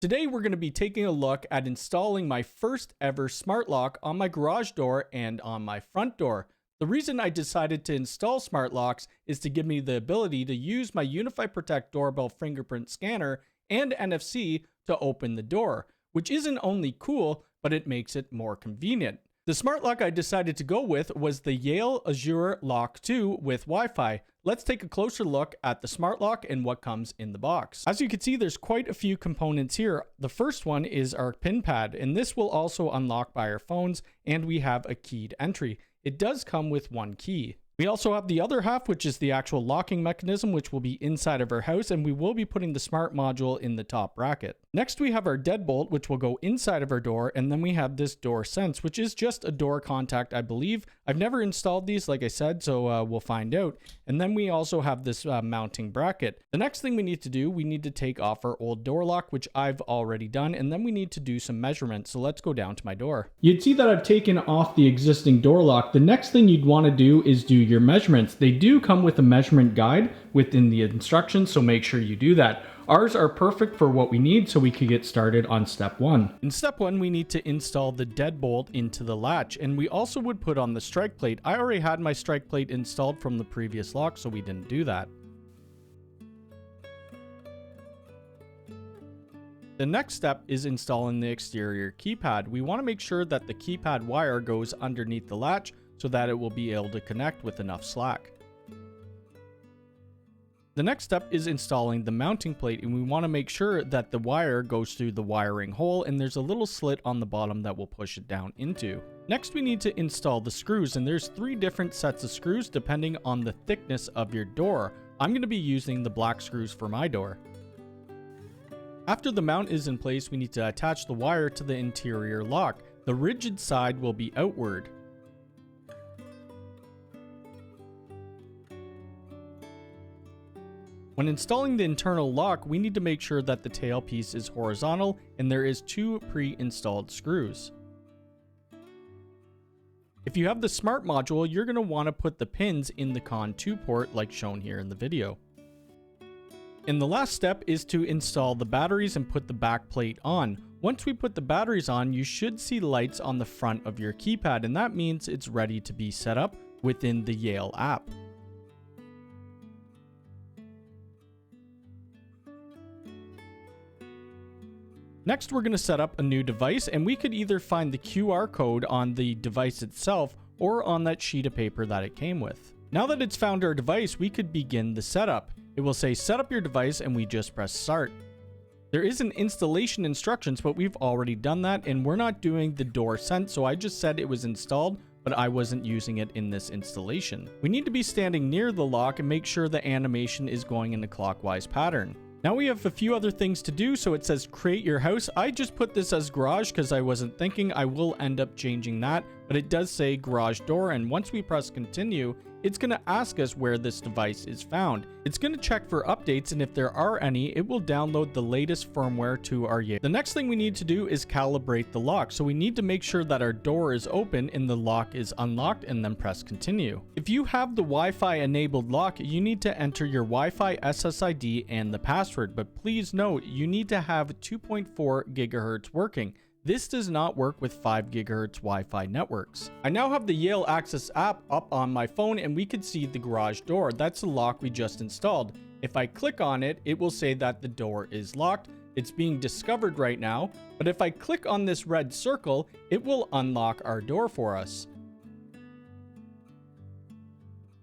Today we're going to be taking a look at installing my first ever smart lock on my garage door and on my front door. The reason I decided to install smart locks is to give me the ability to use my Unified Protect doorbell fingerprint scanner and NFC to open the door, which isn't only cool, but it makes it more convenient. The smart lock I decided to go with was the Yale Assure Lock 2 with Wi-Fi. Let's take a closer look at the smart lock and what comes in the box. As you can see, there's quite a few components here. The first one is our pin pad, and this will also unlock by our phones, and we have a keyed entry. It does come with one key. We also have the other half, which is the actual locking mechanism, which will be inside of our house, and we will be putting the smart module in the top bracket. Next, we have our deadbolt, which will go inside of our door, and then we have this door sense, which is just a door contact, I believe. I've never installed these, like I said, so we'll find out. And then we also have this mounting bracket. The next thing we need to do, we need to take off our old door lock, which I've already done, and then we need to do some measurements. So let's go down to my door. You'd see that I've taken off the existing door lock. The next thing you'd want to do is do your measurements. They do come with a measurement guide within the instructions, so make sure you do that. Ours are perfect for what we need, so we could get started on step one. In step one, we need to install the deadbolt into the latch, and we also would put on the strike plate. I already had my strike plate installed from the previous lock, so we didn't do that. The next step is installing the exterior keypad. We want to make sure that the keypad wire goes underneath the latch so that it will be able to connect with enough slack. The next step is installing the mounting plate, and we want to make sure that the wire goes through the wiring hole, and there's a little slit on the bottom that will push it down into. Next, we need to install the screws, and there's 3 different sets of screws depending on the thickness of your door. I'm going to be using the black screws for my door. After the mount is in place, we need to attach the wire to the interior lock. The rigid side will be outward. When installing the internal lock, we need to make sure that the tailpiece is horizontal and there is 2 pre-installed screws. If you have the smart module, you're going to want to put the pins in the CON 2 port like shown here in the video. And the last step is to install the batteries and put the back plate on. Once we put the batteries on, you should see lights on the front of your keypad, and that means it's ready to be set up within the Yale app. Next, we're going to set up a new device, and we could either find the QR code on the device itself or on that sheet of paper that it came with. Now that it's found our device, we could begin the setup. It will say set up your device, and we just press start. There is an installation instructions, but we've already done that, and we're not doing the door sense, so I just said it was installed, but I wasn't using it in this installation. We need to be standing near the lock and make sure the animation is going in a clockwise pattern. Now we have a few other things to do, so it says create your house. I just put this as garage because I wasn't thinking. I will end up changing that, but it does say garage door, and once we press continue, it's going to ask us where this device is found. It's going to check for updates, and if there are any, it will download the latest firmware to our Yale. The next thing we need to do is calibrate the lock, so we need to make sure that our door is open and the lock is unlocked, and then press continue. If you have the Wi-Fi enabled lock, you need to enter your Wi-Fi SSID and the password, but please note, you need to have 2.4 gigahertz working. This does not work with 5 GHz Wi-Fi networks. I now have the Yale Access app up on my phone, and we can see the garage door. That's the lock we just installed. If I click on it, it will say that the door is locked. It's being discovered right now, but if I click on this red circle, it will unlock our door for us.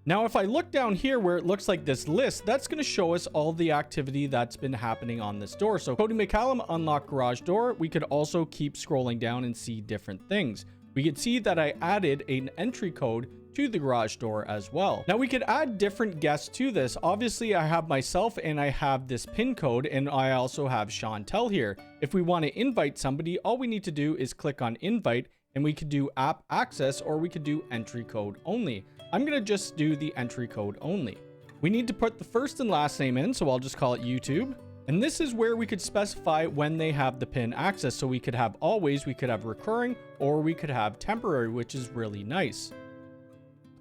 Now, if I look down here where it looks like this list, that's going to show us all the activity that's been happening on this door. So Cody McCallum unlocked garage door. We could also keep scrolling down and see different things. We could see that I added an entry code to the garage door as well. Now we could add different guests to this. Obviously, I have myself and I have this pin code, and I also have Chantel here. If we want to invite somebody, all we need to do is click on invite, and we could do app access, or we could do entry code only. I'm going to just do the entry code only. We need to put the first and last name in, so I'll just call it YouTube. And this is where we could specify when they have the pin access. So we could have always, we could have recurring, or we could have temporary, which is really nice.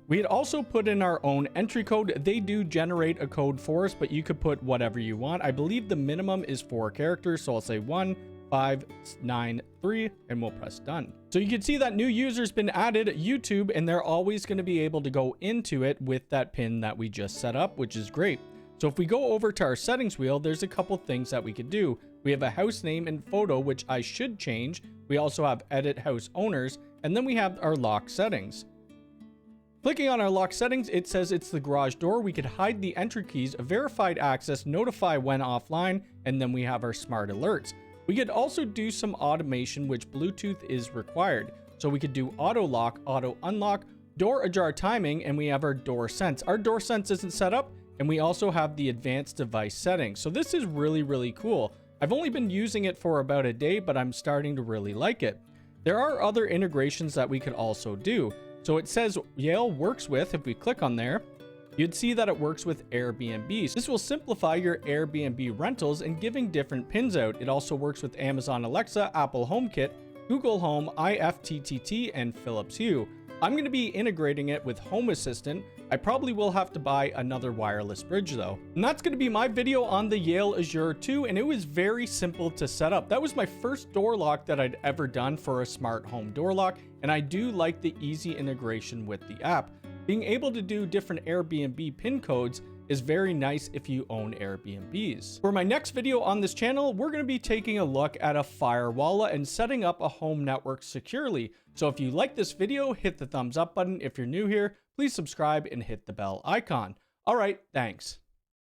We had also put in our own entry code. They do generate a code for us, but you could put whatever you want. I believe the minimum is 4 characters, so I'll say 1593 and we'll press done. So you can see that new user's been added, YouTube, and they're always going to be able to go into it with that pin that we just set up, which is great. So if we go over to our settings wheel, there's a couple things that we could do. We have a house name and photo, which I should change. We also have edit house owners, and then we have our lock settings. Clicking on our lock settings, it says it's the garage door. We could hide the entry keys, verified access, notify when offline, and then we have our smart alerts. We could also do some automation, which Bluetooth is required. So we could do auto lock, auto unlock, door ajar timing, and we have our door sense. Our door sense isn't set up, and we also have the advanced device settings. So this is really, really cool. I've only been using it for about a day, but I'm starting to really like it. There are other integrations that we could also do. So it says Yale works with, if we click on there, you'd see that it works with Airbnb. This will simplify your Airbnb rentals and giving different pins out. It also works with Amazon Alexa, Apple HomeKit, Google Home, IFTTT, and Philips Hue. I'm going to be integrating it with Home Assistant. I probably will have to buy another wireless bridge though. And that's going to be my video on the Yale Assure 2, and it was very simple to set up. That was my first door lock that I'd ever done for a smart home door lock, and I do like the easy integration with the app. Being able to do different Airbnb pin codes is very nice if you own Airbnbs. For my next video on this channel, we're going to be taking a look at a firewall and setting up a home network securely. So if you like this video, hit the thumbs up button. If you're new here, please subscribe and hit the bell icon. All right, thanks.